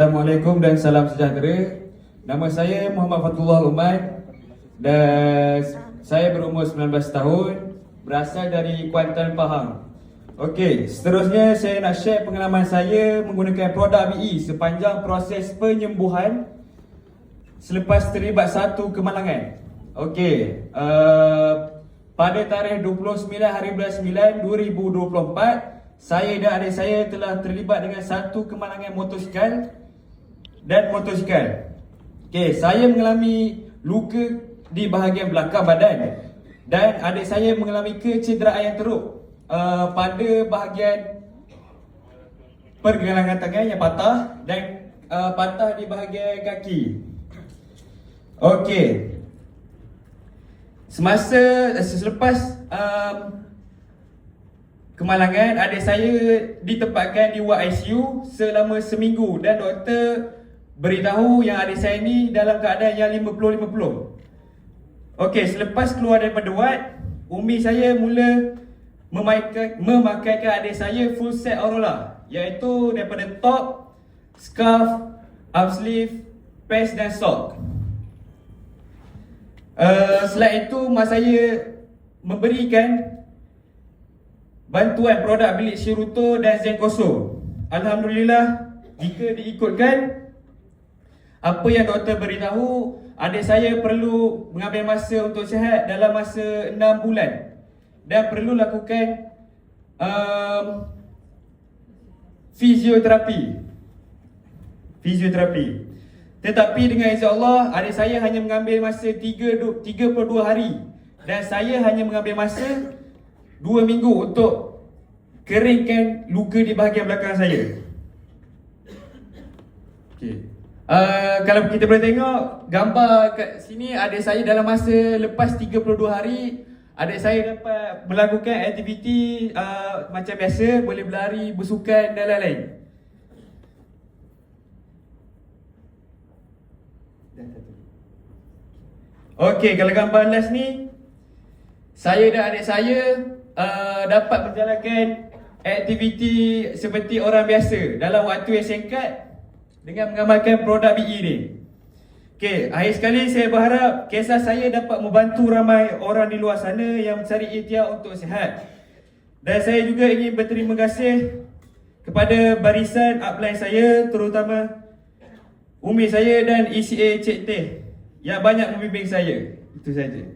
Assalamualaikum dan salam sejahtera. Nama saya Muhammad Fatullah Uman dan saya berumur 19 tahun, berasal dari Kuantan, Pahang. Okey, seterusnya saya nak share pengalaman saya menggunakan produk BE sepanjang proses penyembuhan selepas terlibat satu kemalangan. Okey, pada tarikh 29 hari bulan 9 2024, saya dan adik saya telah terlibat dengan satu kemalangan motosikal dan motosikal. Okey, saya mengalami luka di bahagian belakang badan dan adik saya mengalami kecederaan yang teruk pada bahagian pergelangan tangan yang patah dan patah di bahagian kaki. Okey. Selepas kemalangan, adik saya ditempatkan di ward ICU selama seminggu dan doktor beritahu yang adik saya ni dalam keadaan yang 50-50. Okey, selepas keluar daripada ward, umi saya mula memakaikan adik saya full set Aurora, iaitu daripada top, scarf, arm sleeve, pants dan sock. Selain itu, mak saya memberikan bantuan produk bilik Shirutto dan Zenkoso. Alhamdulillah, jika diikutkan apa yang doktor beritahu, adik saya perlu mengambil masa untuk sihat dalam masa 6 bulan dan perlu lakukan fisioterapi. Tetapi dengan izin Allah, adik saya hanya mengambil masa 32 hari dan saya hanya mengambil masa 2 minggu untuk keringkan luka di bahagian belakang saya. Okey. Kalau kita boleh tengok gambar kat sini, adik saya dalam masa lepas 32 hari, adik saya dapat melakukan aktiviti macam biasa, boleh berlari, bersukan dan lain-lain. Okey, kalau gambar last ni, saya dan adik saya dapat menjalankan aktiviti seperti orang biasa dalam waktu yang singkat dengan mengamalkan produk BE ni. Okey, akhir sekali saya berharap kisah saya dapat membantu ramai orang di luar sana yang mencari ikhtiar untuk sihat. Dan saya juga ingin berterima kasih kepada barisan upline saya, terutama umi saya dan ECA Cik Teh yang banyak membimbing saya. Itu saja.